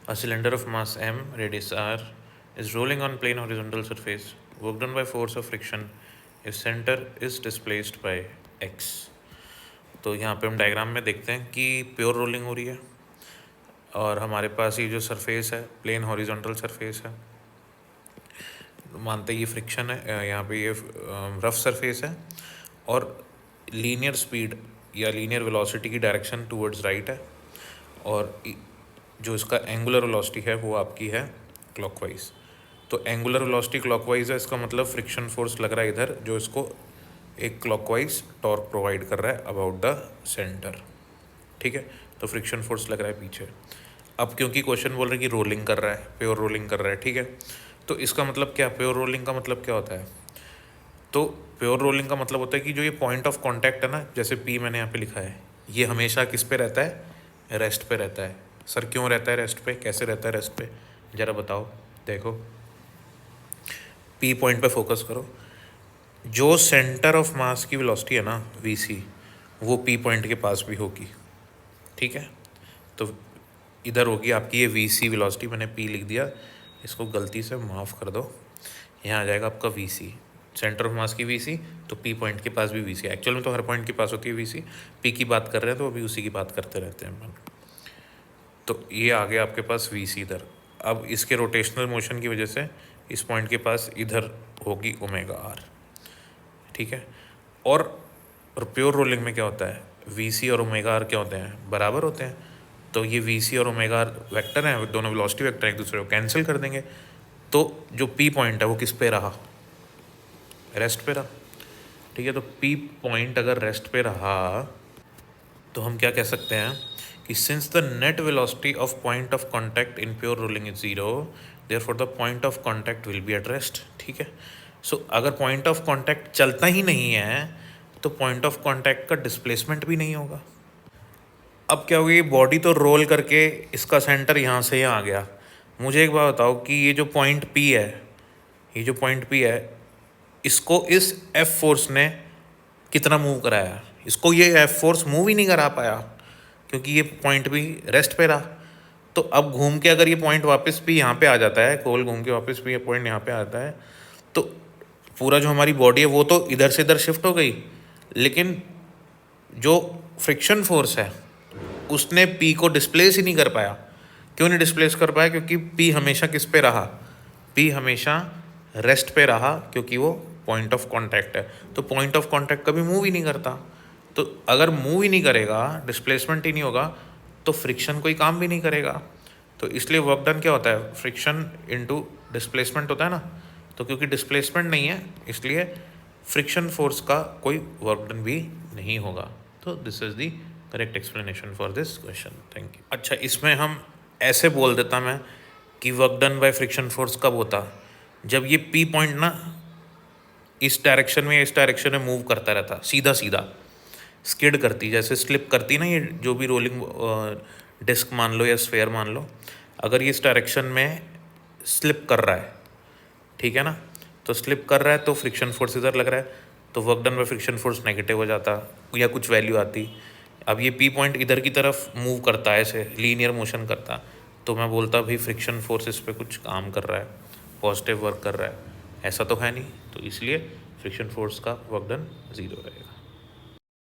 A cylinder of mass m, radius r, is rolling on plane horizontal surface. Work done by force of friction if center is displaced by x. तो यहाँ पे हम diagram में देखते हैं कि pure rolling हो रही है और हमारे पास ये जो सरफेस है प्लेन हॉरिजॉन्टल सरफेस है, मानते ये फ्रिक्शन है, यहाँ पे ये रफ सरफेस है और लीनियर स्पीड या लीनियर वेलोसिटी की डायरेक्शन टूवर्ड्स राइट है और जो इसका एंगुलर वेलोसिटी है वो आपकी है क्लॉकवाइज। तो एंगुलर वेलोसिटी क्लॉकवाइज है, इसका मतलब फ्रिक्शन फोर्स लग रहा है इधर जो इसको एक क्लॉकवाइज टॉर्क प्रोवाइड कर रहा है अबाउट द सेंटर। ठीक है, तो फ्रिक्शन फोर्स लग रहा है पीछे। अब क्योंकि क्वेश्चन बोल रहे हैं कि रोलिंग कर रहा है, प्योर रोलिंग कर रहा है, ठीक है, तो इसका मतलब क्या, प्योर रोलिंग का मतलब क्या होता है? तो प्योर रोलिंग का मतलब होता है कि जो ये पॉइंट ऑफ कांटेक्ट है ना, जैसे पी मैंने यहाँ पे लिखा है, ये हमेशा किस पे रहता है? रेस्ट पे रहता है। सर क्यों रहता है रेस्ट पे, कैसे रहता है रेस्ट पे, ज़रा बताओ। देखो पी पॉइंट पे फोकस करो, जो सेंटर ऑफ मास की वेलोसिटी है ना वी सी, वो पी पॉइंट के पास भी होगी। ठीक है, तो इधर होगी आपकी ये वी सी वेलोसिटी, मैंने पी लिख दिया, इसको गलती से माफ़ कर दो, यहाँ आ जाएगा आपका V C, centre of mass की वी सी, तो पी पॉइंट के पास भी वी सी। एक्चुअल में तो हर पॉइंट के पास होती है वी सी, पी की बात कर रहे हैं तो अभी उसी की बात करते रहते हैं अपन। तो ये आ गया आपके पास वी सी इधर। अब इसके रोटेशनल मोशन की वजह से इस पॉइंट के पास इधर होगी ओमेगा आर। ठीक है, और प्योर रोलिंग में क्या होता है, वी सी और ओमेगा आर क्या होते हैं? बराबर होते हैं। तो ये वी सी और ओमेगा आर वेक्टर हैं, दोनों वेलोसिटी वेक्टर एक दूसरे को कैंसिल कर देंगे। तो जो पी पॉइंट है वो किस पे रहा? रेस्ट पे रहा। ठीक है, तो पी पॉइंट अगर रेस्ट पे रहा तो हम क्या कह सकते हैं कि since the net velocity of point of contact in pure rolling is zero, therefore the point of contact will be at rest. ठीक है, सो अगर पॉइंट ऑफ कांटेक्ट चलता ही नहीं है तो पॉइंट ऑफ कांटेक्ट का डिस्प्लेसमेंट भी नहीं होगा। अब क्या हुई, बॉडी तो रोल करके इसका सेंटर यहाँ से यहाँ आ गया। मुझे एक बात बताओ कि ये जो पॉइंट पी है, ये जो पॉइंट पी है, इसको इस एफ फोर्स ने कितना मूव कराया? इसको ये एफ फोर्स मूव ही नहीं करा पाया क्योंकि ये पॉइंट भी रेस्ट पे रहा। तो अब घूम के अगर ये पॉइंट वापस भी यहाँ पे आ जाता है, गोल घूम के वापस भी ये पॉइंट यहाँ पे आता है, तो पूरा जो हमारी बॉडी है वो तो इधर से इधर शिफ्ट हो गई, लेकिन जो फ्रिक्शन फोर्स है उसने पी को डिस्प्लेस ही नहीं कर पाया। क्यों नहीं डिस्प्लेस कर पाया? क्योंकि पी हमेशा किस पे रहा? पी हमेशा रेस्ट पे रहा, क्योंकि वो पॉइंट ऑफ कांटेक्ट है। तो पॉइंट ऑफ कांटेक्ट कभी मूव ही नहीं करता, तो अगर मूव ही नहीं करेगा, डिस्प्लेसमेंट ही नहीं होगा, तो फ्रिक्शन कोई काम भी नहीं करेगा। तो इसलिए वर्क डन क्या होता है? फ्रिक्शन इनटू डिस्प्लेसमेंट होता है ना। तो क्योंकि डिस्प्लेसमेंट नहीं है इसलिए फ्रिक्शन फोर्स का कोई वर्क डन भी नहीं होगा। तो this is the correct explanation for this question. Thank you. अच्छा, इसमें हम ऐसे बोल देता मैं कि work done by friction force कब होता? जब ये पी पॉइंट ना इस डायरेक्शन में या इस डायरेक्शन में मूव करता रहता, सीधा सीधा स्किड करती, जैसे स्लिप करती ना ये जो भी रोलिंग डिस्क मान लो या स्फेयर मान लो, अगर ये इस डायरेक्शन में स्लिप कर रहा है, ठीक है ना, तो स्लिप कर रहा है तो फ्रिक्शन फोर्स इधर लग रहा है, तो work done by friction force negative हो जाता या कुछ वैल्यू आती। अब ये पी पॉइंट इधर की तरफ मूव करता है, ऐसे लीनियर मोशन करता, तो मैं बोलता भाई फ्रिक्शन फोर्स इस पर कुछ काम कर रहा है, पॉजिटिव वर्क कर रहा है। ऐसा तो है नहीं, तो इसलिए फ्रिक्शन फोर्स का वर्क डन ज़ीरो रहेगा।